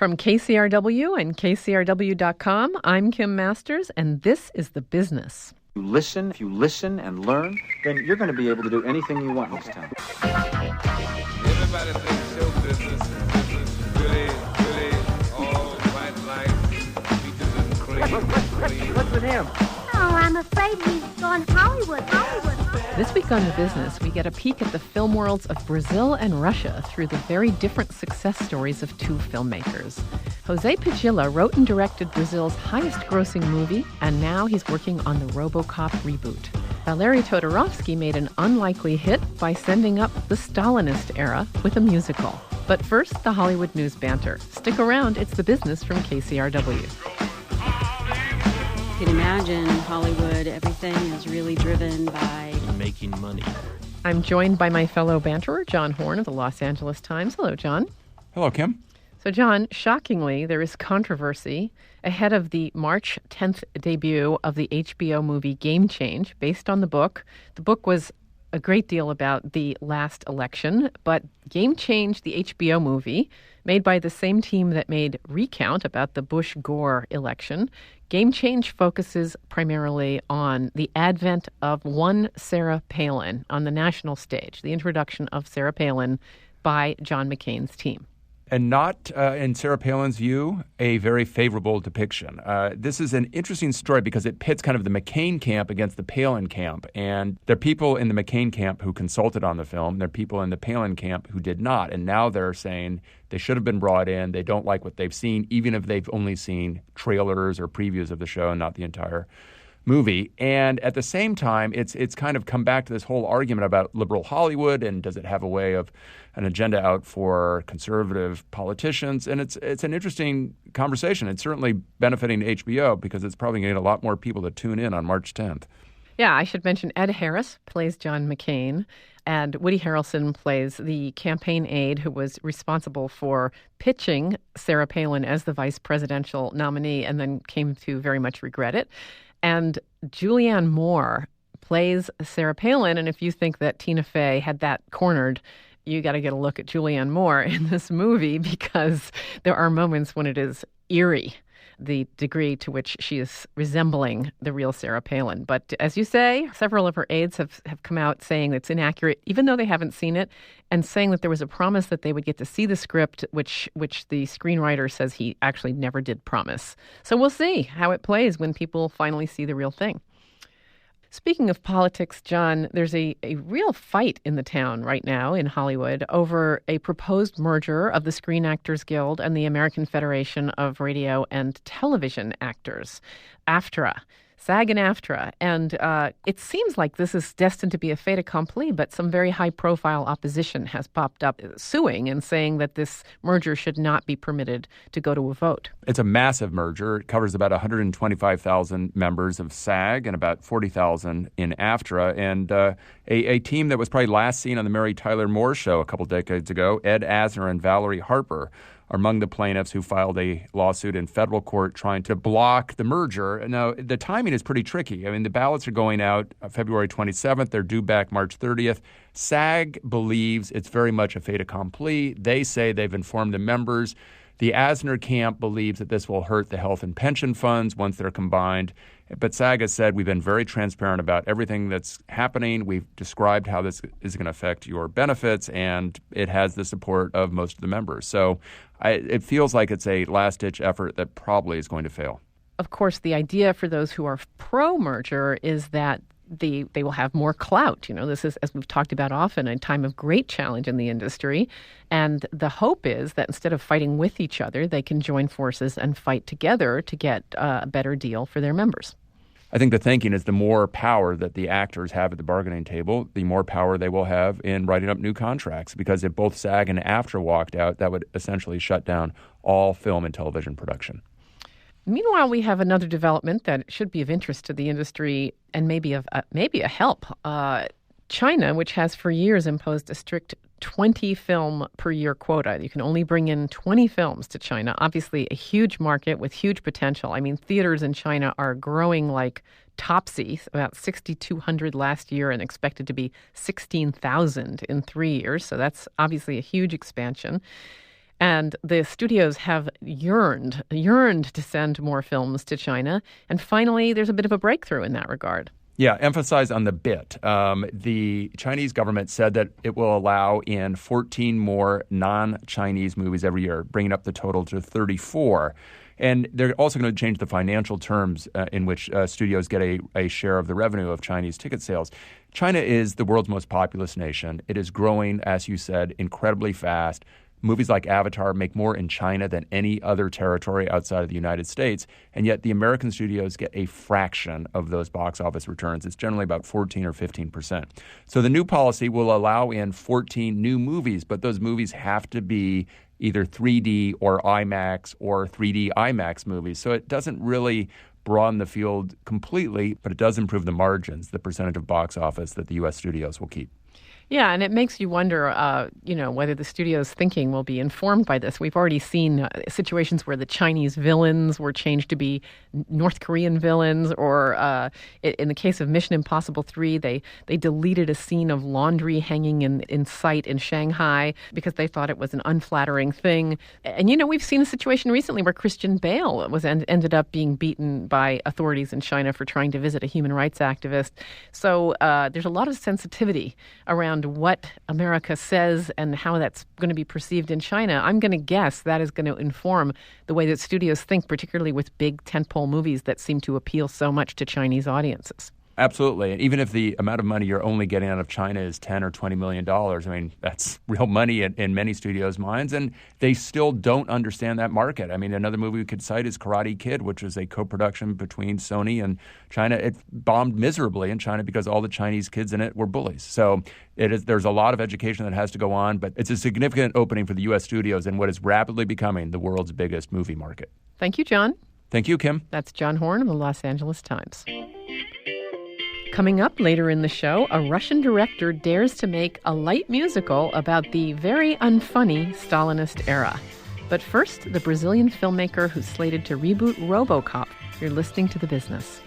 From KCRW and KCRW.com, I'm Kim Masters, and this is The Business. If you listen and learn, then you're going to be able to do anything you want in this town. Everybody thinks show business is really all white lights, beaches and clean. What's with him? Oh, I'm afraid he's gone Hollywood. This week on The Business, we get a peek at the film worlds of Brazil and Russia through the very different success stories of two filmmakers. Jose Padilha wrote and directed Brazil's highest-grossing movie, and now he's working on the RoboCop reboot. Valery Todorovsky made an unlikely hit by sending up the Stalinist era with a musical. But first, the Hollywood news banter. Stick around, it's The Business from KCRW. You can imagine Hollywood, everything is really driven by making money. I'm joined by my fellow banterer, John Horn of the Los Angeles Times. Hello, John. Hello, Kim. So, John, shockingly, there is controversy ahead of the March 10th debut of the HBO movie Game Change, based on the book. The book was a great deal about the last election, but Game Change, the HBO movie, made by the same team that made Recount about the Bush-Gore election, Game Change focuses primarily on the advent of one Sarah Palin on the national stage, the introduction of Sarah Palin by John McCain's team. And not, in Sarah Palin's view, a very favorable depiction. This is an interesting story because it pits kind of the McCain camp against the Palin camp. And there are people in the McCain camp who consulted on the film. There are people in the Palin camp who did not. And now they're saying they should have been brought in. They don't like what they've seen, even if they've only seen trailers or previews of the show and not the entire movie. And at the same time, it's kind of come back to this whole argument about liberal Hollywood and does it have a way of an agenda out for conservative politicians? And it's an interesting conversation. It's certainly benefiting HBO because it's probably going to get a lot more people to tune in on March 10th. Yeah, I should mention Ed Harris plays John McCain, and Woody Harrelson plays the campaign aide who was responsible for pitching Sarah Palin as the vice presidential nominee and then came to very much regret it. And Julianne Moore plays Sarah Palin. And if you think that Tina Fey had that cornered, you got to get a look at Julianne Moore in this movie because there are moments when it is eerie, the degree to which she is resembling the real Sarah Palin. But as you say, several of her aides have come out saying it's inaccurate, even though they haven't seen it, and saying that there was a promise that they would get to see the script, which the screenwriter says he actually never did promise. So we'll see how it plays when people finally see the real thing. Speaking of politics, John, there's a real fight in the town right now in Hollywood over a proposed merger of the Screen Actors Guild and the American Federation of Radio and Television Actors, AFTRA. SAG and AFTRA. And it seems like this is destined to be a fait accompli, but some very high-profile opposition has popped up suing and saying that this merger should not be permitted to go to a vote. It's a massive merger. It covers about 125,000 members of SAG and about 40,000 in AFTRA. And a team that was probably last seen on the Mary Tyler Moore Show a couple decades ago, Ed Asner and Valerie Harper, are among the plaintiffs who filed a lawsuit in federal court trying to block the merger. Now, the timing is pretty tricky. I mean, the ballots are going out February 27th. They're due back March 30th. SAG believes it's very much a fait accompli. They say they've informed the members. The Asner camp believes that this will hurt the health and pension funds once they're combined. But SAG has said we've been very transparent about everything that's happening. We've described how this is going to affect your benefits, and it has the support of most of the members. So it feels like it's a last-ditch effort that probably is going to fail. Of course, the idea for those who are pro-merger is that they will have more clout. You know, this is, as we've talked about often, a time of great challenge in the industry. And the hope is that instead of fighting with each other, they can join forces and fight together to get a better deal for their members. I think the thinking is the more power that the actors have at the bargaining table, the more power they will have in writing up new contracts. Because if both SAG and AFTRA walked out, that would essentially shut down all film and television production. Meanwhile, we have another development that should be of interest to the industry and maybe a help. China, which has for years imposed a strict 20 film per year quota. You can only bring in 20 films to China. Obviously, a huge market with huge potential. I mean, theaters in China are growing like topsy, about 6,200 last year and expected to be 16,000 in 3 years. So that's obviously a huge expansion. And the studios have yearned to send more films to China. And finally, there's a bit of a breakthrough in that regard. Yeah, emphasize on the bit. The Chinese government said that it will allow in 14 more non-Chinese movies every year, bringing up the total to 34. And they're also going to change the financial terms in which studios get a share of the revenue of Chinese ticket sales. China is the world's most populous nation. It is growing, as you said, incredibly fast. Movies like Avatar make more in China than any other territory outside of the United States, and yet the American studios get a fraction of those box office returns. It's generally about 14 or 15%. So the new policy will allow in 14 new movies, but those movies have to be either 3D or IMAX or 3D IMAX movies. So it doesn't really broaden the field completely, but it does improve the margins, the percentage of box office that the U.S. studios will keep. Yeah, and it makes you wonder, whether the studio's thinking will be informed by this. We've already seen situations where the Chinese villains were changed to be North Korean villains, or in the case of Mission Impossible 3, they deleted a scene of laundry hanging in sight in Shanghai because they thought it was an unflattering thing. And, we've seen a situation recently where Christian Bale ended up being beaten by authorities in China for trying to visit a human rights activist. So there's a lot of sensitivity around what America says and how that's going to be perceived in China. I'm going to guess that is going to inform the way that studios think, particularly with big tentpole movies that seem to appeal so much to Chinese audiences. Absolutely. And even if the amount of money you're only getting out of China is $10 or $20 million, I mean, that's real money in many studios' minds. And they still don't understand that market. I mean, another movie we could cite is Karate Kid, which is a co-production between Sony and China. It bombed miserably in China because all the Chinese kids in it were bullies. So there's a lot of education that has to go on, but it's a significant opening for the U.S. studios in what is rapidly becoming the world's biggest movie market. Thank you, John. Thank you, Kim. That's John Horn of the Los Angeles Times. Coming up later in the show, a Russian director dares to make a light musical about the very unfunny Stalinist era. But first, the Brazilian filmmaker who's slated to reboot RoboCop. You're listening to The Business.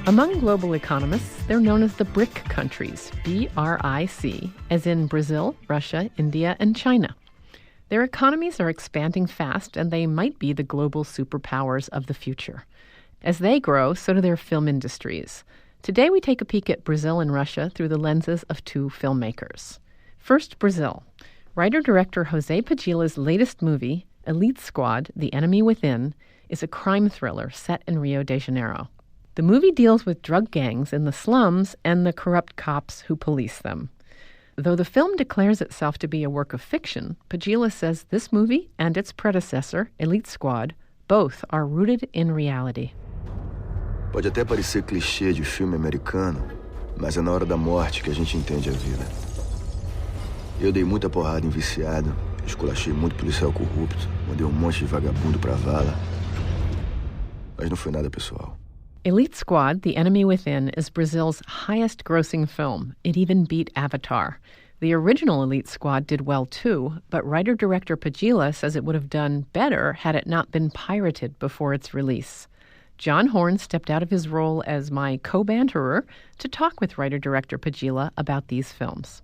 Among global economists, they're known as the BRIC countries, B-R-I-C, as in Brazil, Russia, India, and China. Their economies are expanding fast, and they might be the global superpowers of the future. As they grow, so do their film industries. Today, we take a peek at Brazil and Russia through the lenses of two filmmakers. First, Brazil. Writer-director José Padilha's latest movie, Elite Squad: The Enemy Within, is a crime thriller set in Rio de Janeiro. The movie deals with drug gangs in the slums and the corrupt cops who police them. Though the film declares itself to be a work of fiction, Padilha says this movie and its predecessor, Elite Squad, both are rooted in reality. Pode até parecer clichê de filme americano, mas é na hora da morte que a gente entende a vida. Eu dei muita porrada em viciado, esculachei muito policial corrupto, mandei monte de vagabundo pra vala, mas não foi nada pessoal. Elite Squad: The Enemy Within is Brazil's highest-grossing film. It even beat Avatar. The original Elite Squad did well too, but writer-director Padilha says it would have done better had it not been pirated before its release. John Horn stepped out of his role as my co-banterer to talk with writer-director Padilha about these films.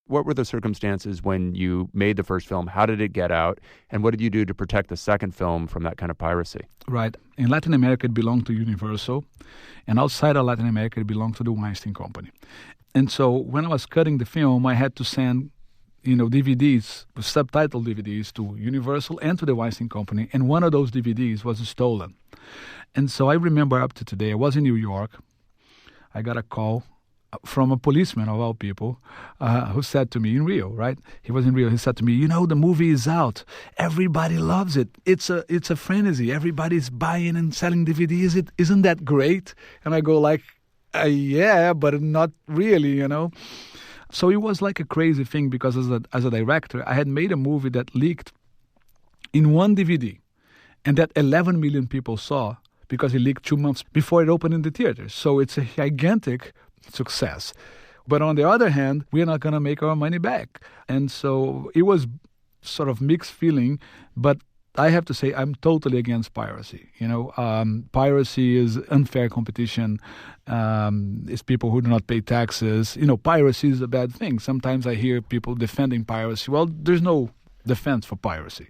What were the circumstances when you made the first film? How did it get out? And what did you do to protect the second film from that kind of piracy? Right. In Latin America, it belonged to Universal. And outside of Latin America, it belonged to the Weinstein Company. And so when I was cutting the film, I had to send, DVDs, subtitled DVDs to Universal and to the Weinstein Company. And one of those DVDs was stolen. And so I remember up to today, I was in New York. I got a call from a policeman, of all people, who said to me in Rio, right? He was in Rio. He said to me, the movie is out. Everybody loves it. It's a frenzy. Everybody's buying and selling DVDs. Isn't that great? And I go like, yeah, but not really, So it was like a crazy thing because as a director, I had made a movie that leaked in one DVD and that 11 million people saw because it leaked 2 months before it opened in the theaters. So it's a gigantic success. But on the other hand, we're not going to make our money back. And so it was sort of mixed feeling, but I have to say I'm totally against piracy. Piracy is unfair competition. It's people who do not pay taxes. Piracy is a bad thing. Sometimes I hear people defending piracy. Well, there's no defense for piracy,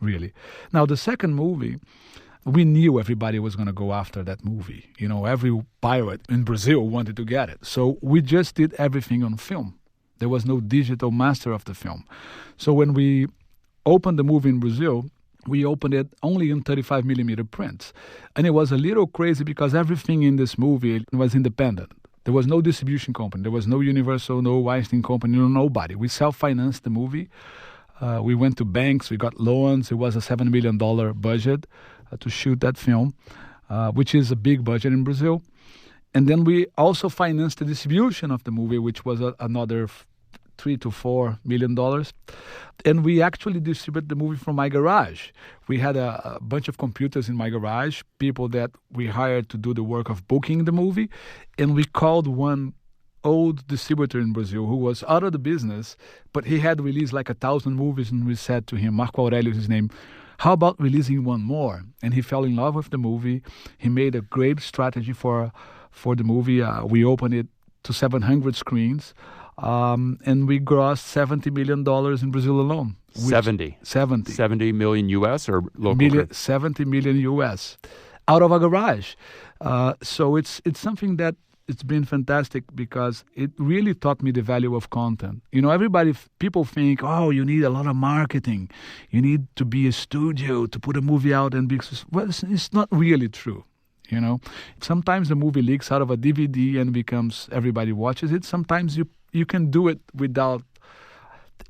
really. Now, the second movie, we knew everybody was going to go after that movie. Every pirate in Brazil wanted to get it. So we just did everything on film. There was no digital master of the film. So when we opened the movie in Brazil, we opened it only in 35 millimeter prints. And it was a little crazy because everything in this movie was independent. There was no distribution company. There was no Universal, no Weinstein company, nobody. We self-financed the movie. We went to banks. We got loans. It was a $7 million budget to shoot that film, which is a big budget in Brazil. And then we also financed the distribution of the movie, which was another $3 to $4 million. And we actually distributed the movie from my garage. We had a bunch of computers in my garage, people that we hired to do the work of booking the movie. And we called one old distributor in Brazil who was out of the business, but he had released like 1,000 movies. And we said to him, Marco Aurelio is his name, how about releasing one more? And he fell in love with the movie. He made a great strategy for the movie. We opened it to 700 screens. And we grossed $70 million in Brazil alone. 70 million US or local? 70 million US out of a garage. So it's something that it's been fantastic because it really taught me the value of content. People think, oh, you need a lot of marketing. You need to be a studio to put a movie out and be. Well, it's not really true. Sometimes the movie leaks out of a DVD and becomes everybody watches it. Sometimes you can do it without.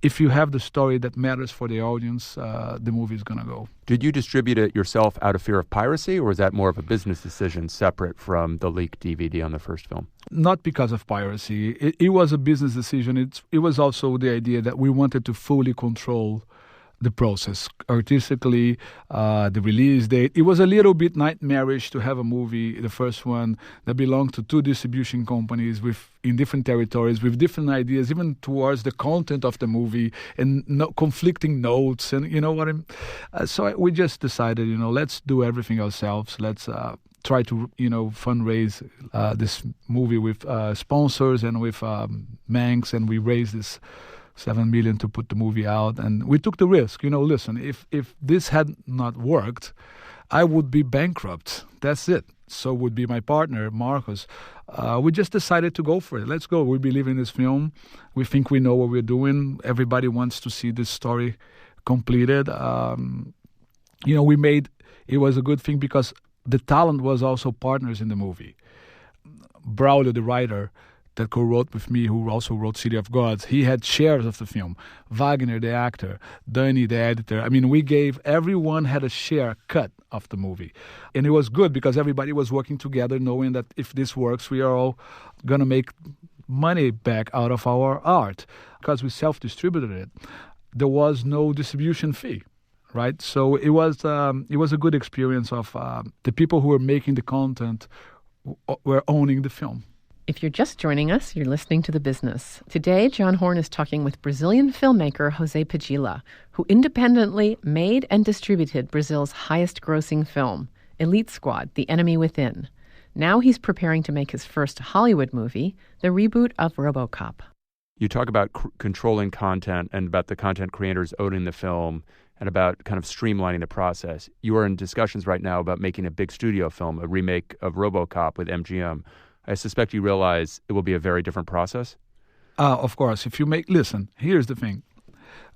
If you have the story that matters for the audience, the movie is going to go. Did you distribute it yourself out of fear of piracy, or was that more of a business decision separate from the leaked DVD on the first film? Not because of piracy. It was a business decision. It was also the idea that we wanted to fully control the process artistically, the release date. It was a little bit nightmarish to have a movie, the first one, that belonged to two distribution companies in different territories with different ideas, even towards the content of the movie and conflicting notes. And so we just decided, let's do everything ourselves. Let's try to, fundraise this movie with sponsors and with banks, and we raised this $7 million to put the movie out, and we took the risk. Listen, if this had not worked, I would be bankrupt. That's it. So would be my partner, Marcos. We just decided to go for it. Let's go. We believe in this film. We think we know what we're doing. Everybody wants to see this story completed. It was a good thing because the talent was also partners in the movie. Braulio, the writer, that co-wrote with me, who also wrote City of Gods, he had shares of the film. Wagner, the actor, Dani, the editor. Everyone had a share cut of the movie. And it was good because everybody was working together knowing that if this works, we are all going to make money back out of our art. Because we self-distributed it, there was no distribution fee, right? So it was a good experience of the people who were making the content were owning the film. If you're just joining us, you're listening to The Business. Today, John Horn is talking with Brazilian filmmaker Jose Padilla, who independently made and distributed Brazil's highest-grossing film, Elite Squad: The Enemy Within. Now he's preparing to make his first Hollywood movie, the reboot of RoboCop. You talk about controlling content and about the content creators owning the film and about kind of streamlining the process. You are in discussions right now about making a big studio film, a remake of RoboCop with MGM. I suspect you realize it will be a very different process? Of course. Listen, here's the thing.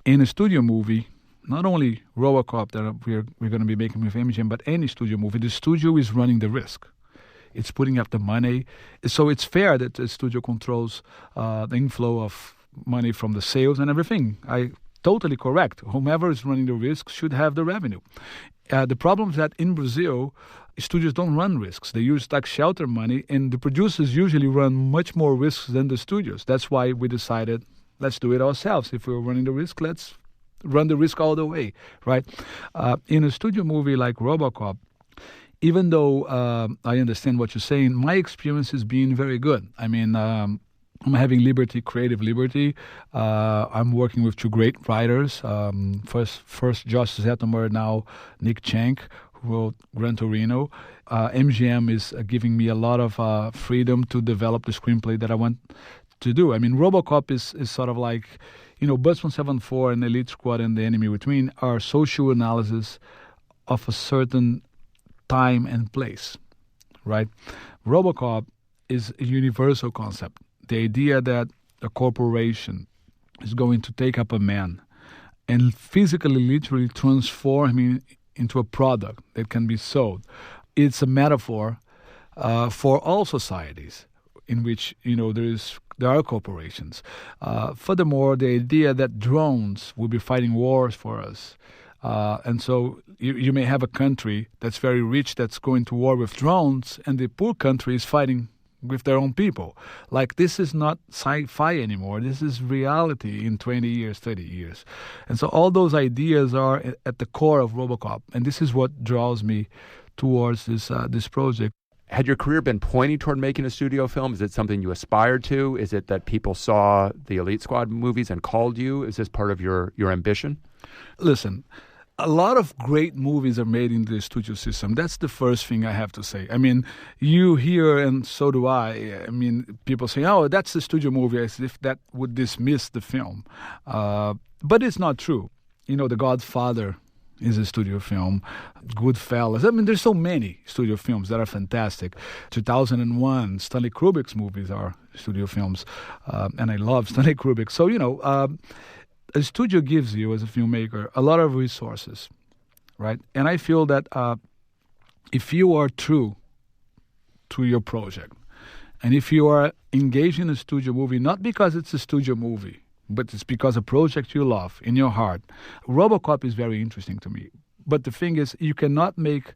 In a studio movie, not only RoboCop that we're going to be making with MGM, but any studio movie, the studio is running the risk. It's putting up the money. So it's fair that the studio controls the inflow of money from the sales and everything. Totally correct. Whomever is running the risk should have the revenue. The problem is that in Brazil, studios don't run risks. They use tax shelter money, and the producers usually run much more risks than the studios. That's why we decided, let's do it ourselves. If we're running the risk, let's run the risk all the way, right? In a studio movie like RoboCop, even though I understand what you're saying, my experience has been very good. On I'm having liberty, creative liberty. I'm working with two great writers. First Josh Zetomer, now Nick Chank, who wrote Gran Torino. MGM is giving me a lot of freedom to develop the screenplay that I want to do. I mean, RoboCop is sort of like, Bus 174 and Elite Squad and The Enemy Within are social analysis of a certain time and place, right? RoboCop is a universal concept. The idea that a corporation is going to take up a man and physically, literally transform him into a product that can be sold. It's a metaphor for all societies in which, there are corporations. Furthermore, the idea that drones will be fighting wars for us. And so you may have a country that's very rich that's going to war with drones, and the poor country is fighting with their own people. Like, this is not sci-fi anymore. This is reality in 20 years, 30 years. And so all those ideas are at the core of RoboCop, and this is what draws me towards this project. Had your career been pointing toward making a studio film? Is it something you aspired to? Is it that people saw the Elite Squad movies and called you? Is this part of your ambition? Listen, a lot of great movies are made in the studio system. That's the first thing I have to say. I mean, you hear, and so do I. I mean, people say, oh, that's a studio movie, as if that would dismiss the film. But it's not true. The Godfather is a studio film. Goodfellas. I mean, there's so many studio films that are fantastic. 2001, Stanley Kubrick's movies are studio films. And I love Stanley Kubrick. So, a studio gives you, as a filmmaker, a lot of resources, right? And I feel that if you are true to your project, and if you are engaged in a studio movie, not because it's a studio movie, but it's because a project you love in your heart, RoboCop is very interesting to me. But the thing is, you cannot make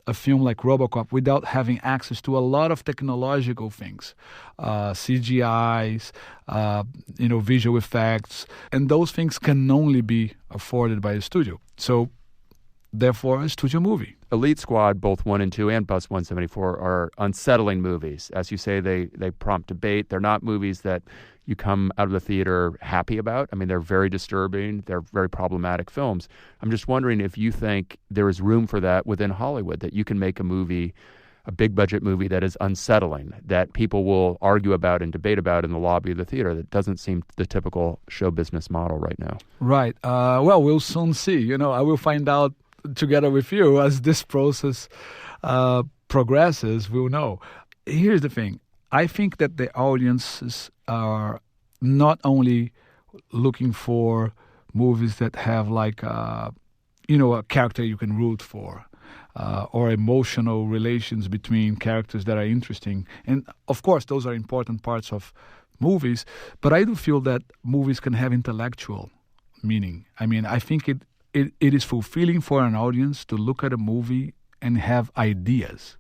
a film like RoboCop without having access to a lot of technological things, CGIs, visual effects, and those things can only be afforded by a studio. So, therefore, a studio movie. Elite Squad, both 1 and 2, and Bus 174 are unsettling movies. As you say, they prompt debate. They're not movies that you come out of the theater happy about. I mean, they're very disturbing. They're very problematic films. I'm just wondering if you think there is room for that within Hollywood, that you can make a movie, a big budget movie that is unsettling, that people will argue about and debate about in the lobby of the theater. That doesn't seem the typical show business model right now. Right. Well, we'll soon see. I will find out together with you as this process progresses. We'll know. Here's the thing. I think that the audiences are not only looking for movies that have like, a character you can root for, or emotional relations between characters that are interesting. And of course, those are important parts of movies. But I do feel that movies can have intellectual meaning. I mean, I think it is fulfilling for an audience to look at a movie and have ideas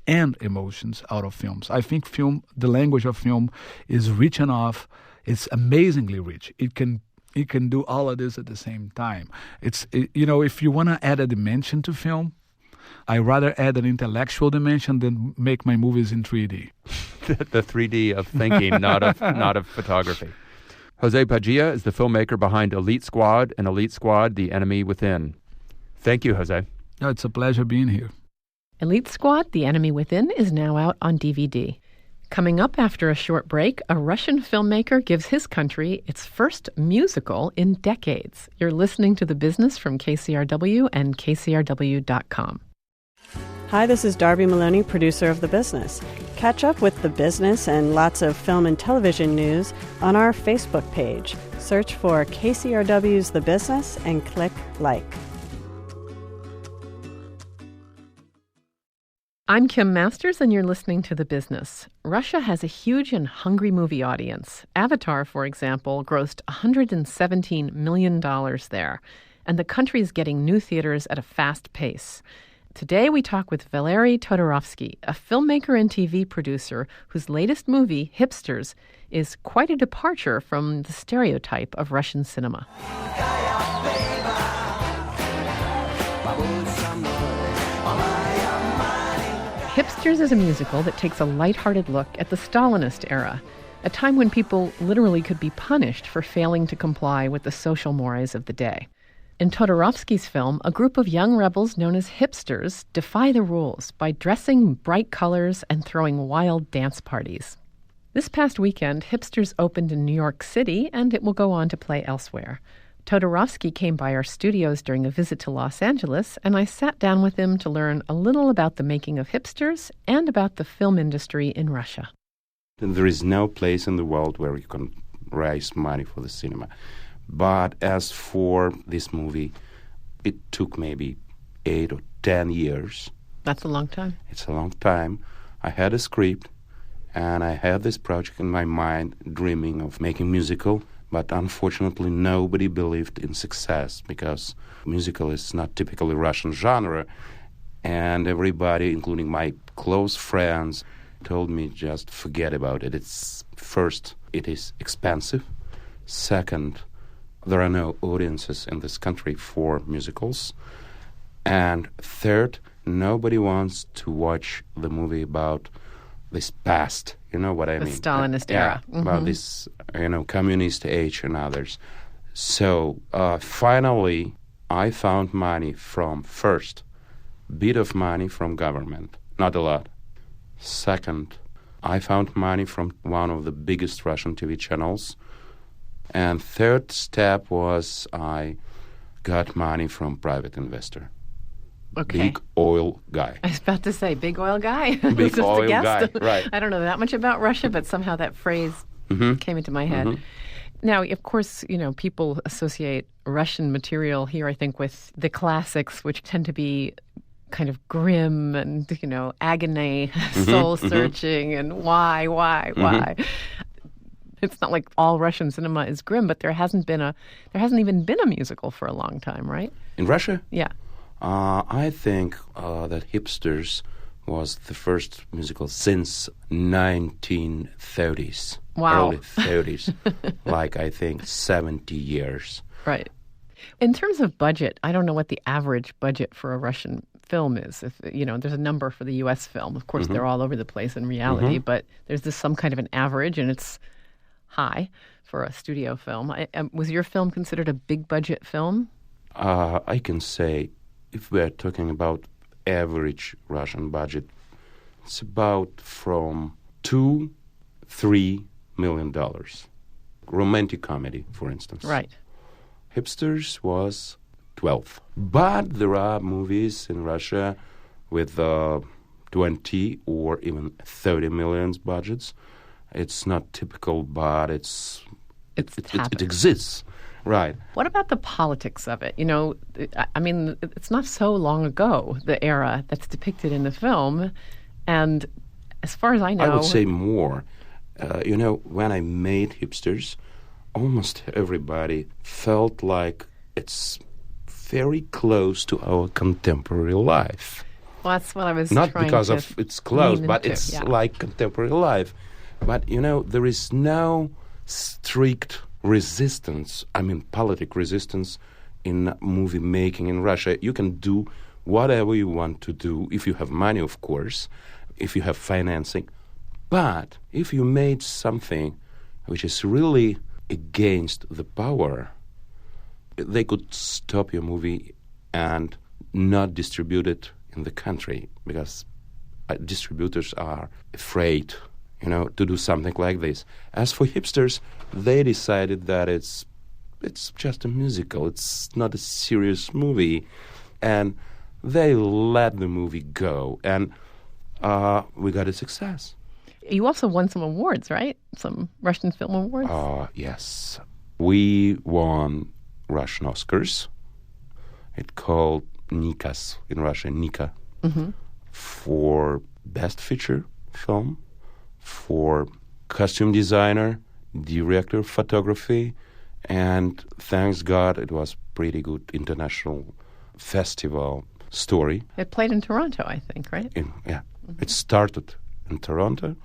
and emotions out of films. I think the language of film is rich enough. It's amazingly rich. It can do all of this at the same time. If you want to add a dimension to film, I rather add an intellectual dimension than make my movies in 3D. The 3D of thinking, not of photography. Jose Padilla is the filmmaker behind Elite Squad and Elite Squad: The Enemy Within. Thank you, Jose. No, it's a pleasure being here. Elite Squad: The Enemy Within is now out on DVD. Coming up after a short break, a Russian filmmaker gives his country its first musical in decades. You're listening to The Business from KCRW and KCRW.com. Hi, this is Darby Maloney, producer of The Business. Catch up with The Business and lots of film and television news on our Facebook page. Search for KCRW's The Business and click like. I'm Kim Masters, and you're listening to The Business. Russia has a huge and hungry movie audience. Avatar, for example, grossed $117 million there, and the country is getting new theaters at a fast pace. Today we talk with Valery Todorovsky, a filmmaker and TV producer whose latest movie, Hipsters, is quite a departure from the stereotype of Russian cinema. Hipsters is a musical that takes a lighthearted look at the Stalinist era, a time when people literally could be punished for failing to comply with the social mores of the day. In Todorovsky's film, a group of young rebels known as hipsters defy the rules by dressing bright colors and throwing wild dance parties. This past weekend, Hipsters opened in New York City, and it will go on to play elsewhere. Todorovsky came by our studios during a visit to Los Angeles, and I sat down with him to learn a little about the making of Hipsters and about the film industry in Russia. There is no place in the world where you can raise money for the cinema. But as for this movie, it took maybe 8 or 10 years. That's a long time. It's a long time. I had a script, and I had this project in my mind, dreaming of making musical. But unfortunately, nobody believed in success because musical is not typically Russian genre. And everybody, including my close friends, told me just forget about it. First, it is expensive. Second, there are no audiences in this country for musicals. And third, nobody wants to watch the movie about this past, you know what I mean? The Stalinist era. About this, communist age and others. So finally, I found money from, first, bit of money from government, not a lot. Second, I found money from one of the biggest Russian TV channels. And third step was I got money from private investor. Okay. Big oil guy. I was about to say, big oil guy. Big oil guy, right. I don't know that much about Russia, but somehow that phrase came into my head. Now, of course, people associate Russian material here, I think, with the classics, which tend to be kind of grim and, agony, soul-searching, and why? It's not like all Russian cinema is grim, but there hasn't even been a musical for a long time, right? In Russia? Yeah. I think that Hipsters was the first musical since 1930s. Wow. Early 30s. Like, I think, 70 years. Right. In terms of budget, I don't know what the average budget for a Russian film is. If there's a number for the U.S. film. Of course, they're all over the place in reality, but there's some kind of an average, and it's high for a studio film. Was your film considered a big budget film? I can say, if we're talking about average Russian budget, it's about from $2-3 million. Romantic comedy, for instance. Right. Hipsters was 12. But there are movies in Russia with 20 or even 30 million budgets. It's not typical, but it exists. Right. What about the politics of it? I mean, it's not so long ago, the era that's depicted in the film. And as far as I know... I would say more. When I made Hipsters, almost everybody felt like it's very close to our contemporary life. Well, that's what I was not trying because to of it's close, but into, it's like contemporary life. But, there is no strict resistance, politic resistance in movie making in Russia. You can do whatever you want to do, if you have money, of course, if you have financing. But if you made something which is really against the power, they could stop your movie and not distribute it in the country because distributors are afraid to do something like this. As for Hipsters, they decided that it's just a musical. It's not a serious movie. And they let the movie go. And we got a success. You also won some awards, right? Some Russian film awards? Yes. We won Russian Oscars. It's called Nikas in Russian, Nika, for Best Feature Film, for costume designer, director of photography, and thanks God it was pretty good international festival story. It played in Toronto, I think, right? It started in Toronto,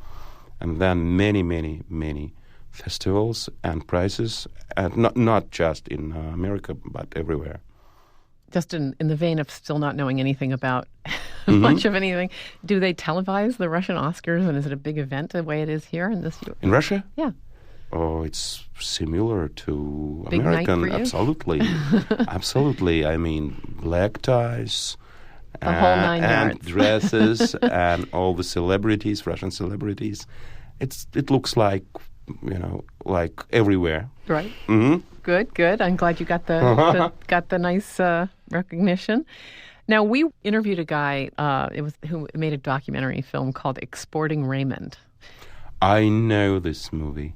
and then many, many, many festivals and prizes, and not just in America, but everywhere. Just in the vein of still not knowing anything about much of anything, do they televise the Russian Oscars, and is it a big event the way it is here in this year? In Russia? Yeah. Oh, it's similar to Big American. night for you? Absolutely. Absolutely. I mean, black ties. The whole 9 and yards. dresses and all the celebrities, Russian celebrities. It looks like, like everywhere. Right. Mm-hmm. Good. I'm glad you got the nice recognition. Now, we interviewed a guy who made a documentary film called Exporting Raymond. I know this movie.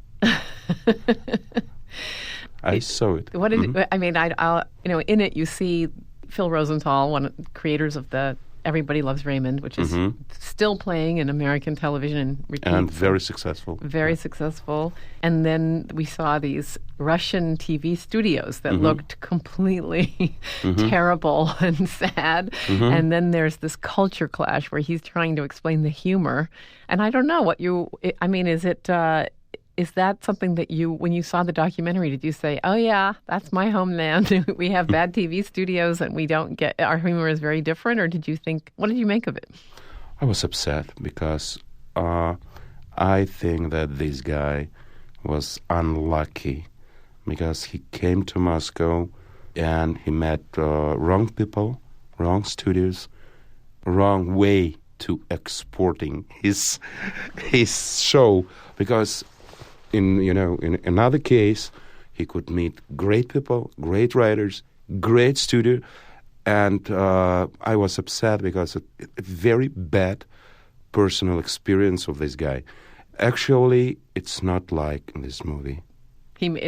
I saw it. What did I mean? I'll in it you see Phil Rosenthal, one of the creators of the Everybody Loves Raymond, which is still playing in American television and repeats. And very successful. Very successful. And then we saw these Russian TV studios that looked completely terrible and sad. And then there's this culture clash where he's trying to explain the humor. And I don't know is that something that when you saw the documentary, did you say, oh yeah, that's my homeland. We have bad TV studios and our humor is very different? Or what did you make of it? I was upset because I think that this guy was unlucky because he came to Moscow and he met wrong people, wrong studios, wrong way to exporting his show, because in another case, he could meet great people, great writers, great studio, and I was upset because a very bad personal experience of this guy. Actually, it's not like in this movie.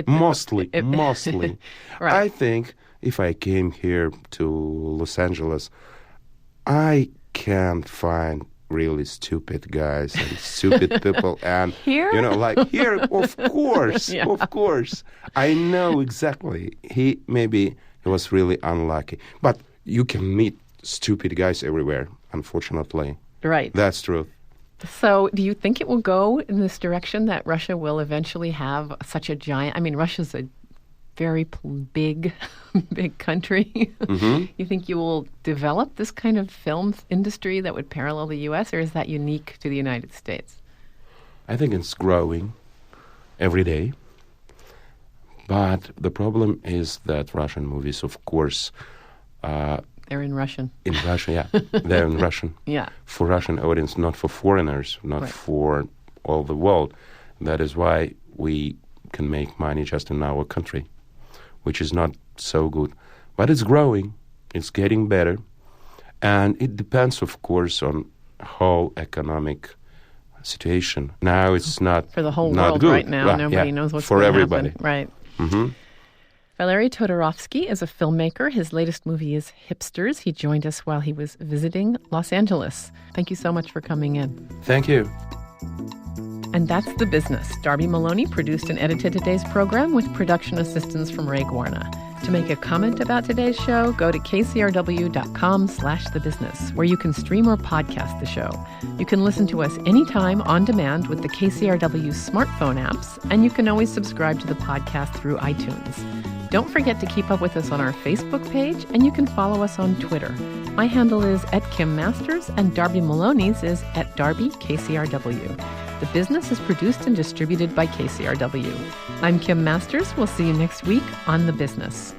Mostly. Right. I think if I came here to Los Angeles, I can't find really stupid guys and stupid people, and here? Like here, of course, Yeah. Of course, I know exactly. He was really unlucky, but you can meet stupid guys everywhere. Unfortunately, Right. That's true. So, do you think it will go in this direction that Russia will eventually have such a giant? I mean, Russia's a very big country. You think you will develop this kind of film industry that would parallel the U.S., or is that unique to the United States? I think it's growing every day. But the problem is that Russian movies, of course, they're in Russian. In Russian, yeah. They're in Russian. Yeah. For Russian audience, not for foreigners, not Right. for all the world. That is why we can make money just in our country, which is not so good. But it's growing. It's getting better. And it depends, of course, on whole economic situation. Now it's not For the whole not world good. right now, nobody knows what's for going to everybody. happen. Right. Mm-hmm. Valery Todorovsky is a filmmaker. His latest movie is Hipsters. He joined us while he was visiting Los Angeles. Thank you so much for coming in. Thank you. And that's The Business. Darby Maloney produced and edited today's program with production assistance from Ray Guarna. To make a comment about today's show, go to kcrw.com/thebusiness, where you can stream or podcast the show. You can listen to us anytime on demand with the KCRW smartphone apps, and you can always subscribe to the podcast through iTunes. Don't forget to keep up with us on our Facebook page, and you can follow us on Twitter. My handle is @KimMasters, and Darby Maloney's is @DarbyKCRW. The Business is produced and distributed by KCRW. I'm Kim Masters. We'll see you next week on The Business.